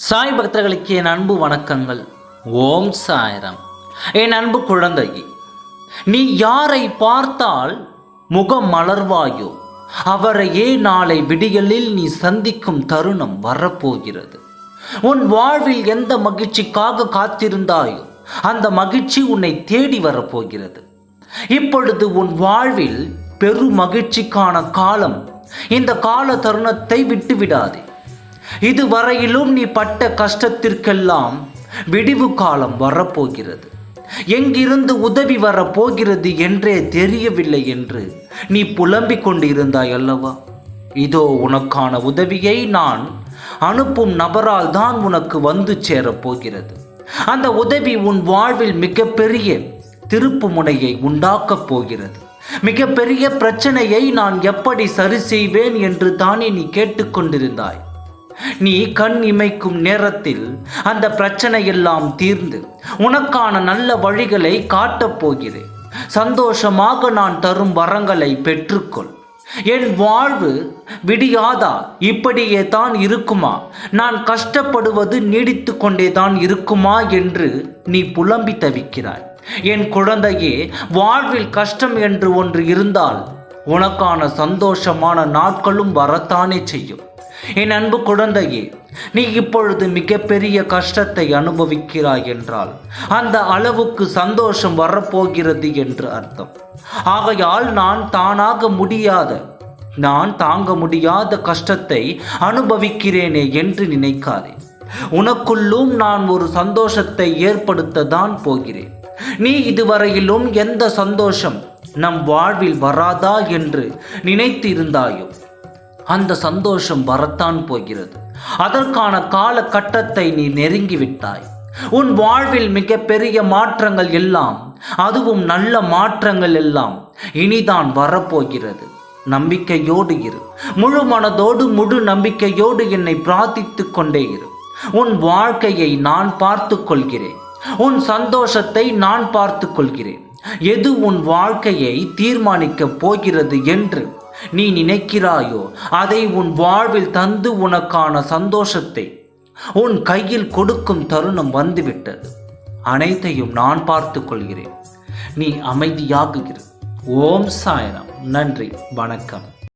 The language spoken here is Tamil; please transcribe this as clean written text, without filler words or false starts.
சாய் பக்தர்களுக்கு என் அன்பு வணக்கங்கள். ஓம் சாய்ராம். என் அன்பு குழந்தையே, நீ யாரை பார்த்தால் முகம் மலர்வாயோ அவரையே நாளை விடியலில் நீ சந்திக்கும் தருணம் வரப்போகிறது. உன் வாழ்வில் எந்த மகிழ்ச்சிக்காக காத்திருந்தாயோ அந்த மகிழ்ச்சி உன்னை தேடி வரப்போகிறது. இப்பொழுது உன் வாழ்வில் பெரு மகிழ்ச்சிக்கான காலம். இந்த கால தருணத்தை விட்டுவிடாதே. இதுவரையிலும் நீ பட்ட கஷ்டத்திற்கெல்லாம் விடிவு காலம் வரப்போகிறது. எங்கிருந்து உதவி வரப்போகிறது என்றே தெரியவில்லை என்று நீ புலம்பிக் கொண்டிருந்தாய் அல்லவா? இதோ உனக்கான உதவியை நான் அனுப்பும் நபரால் தான் உனக்கு வந்து சேரப்போகிறது. அந்த உதவி உன் வாழ்வில் மிகப்பெரிய திருப்பு முனையை உண்டாக்கப் போகிறது. மிகப்பெரிய பிரச்சனையை நான் எப்படி சரி செய்வேன் என்று தானே நீ கேட்டுக்கொண்டிருந்தாய். நீ கண் இமைக்கும் நேரத்தில் அந்த பிரச்சனை எல்லாம் தீர்ந்து உனக்கான நல்ல வழிகளை காட்டப் போகிறேன். சந்தோஷமாக நான் தரும் வரங்களை பெற்றுக்கொள். என் வாழ்வு விடியாதா? இப்படியே தான் இருக்குமா? நான் கஷ்டப்படுவது நீடித்து கொண்டே தான் இருக்குமா என்று நீ புலம்பி தவிக்கிறாய். என் குழந்தையே, வாழ்வில் கஷ்டம் என்று ஒன்று இருந்தால் உனக்கான சந்தோஷமான நாட்களும் வரத்தானே செய்யும். என் அன்பு குழந்தையே, நீ இப்பொழுது மிகப்பெரிய கஷ்டத்தை அனுபவிக்கிறாய் என்றால் அந்த அளவுக்கு சந்தோஷம் வரப்போகிறது என்று அர்த்தம். ஆகையால் நான் தாங்க முடியாத கஷ்டத்தை அனுபவிக்கிறேனே என்று நினைக்காதே. உனக்குள்ளும் நான் ஒரு சந்தோஷத்தை ஏற்படுத்த தான் போகிறேன். நீ இதுவரையிலும் எந்த சந்தோஷம் நம் வாழ்வில் வராதா என்று நினைத்து இருந்தாயோ அந்த சந்தோஷம் வரத்தான் போகிறது. அதற்கான காலகட்டத்தை நீ நெருங்கிவிட்டாய். உன் வாழ்வில் மிகப்பெரிய மாற்றங்கள் எல்லாம், அதுவும் நல்ல மாற்றங்கள் எல்லாம் இனிதான் வரப்போகிறது. நம்பிக்கையோடு இரு. முழு மனதோடு முழு நம்பிக்கையோடு என்னை பிரார்த்தித்து கொண்டே இரு. உன் வாழ்க்கையை நான் பார்த்து கொள்கிறேன். உன் சந்தோஷத்தை நான் பார்த்து கொள்கிறேன். எது உன் வாழ்க்கையை தீர்மானிக்கப் போகிறது என்று நீ நினைக்கிறாயோ அதை உன் வாழ்வில் தந்து உனக்கான சந்தோஷத்தை உன் கையில் கொடுக்கும் தருணம் வந்துவிட்டது. அனைத்தையும் நான் பார்த்து கொள்கிறேன். நீ அமைதியாக இரு. ஓம் சாய்ராம். நன்றி, வணக்கம்.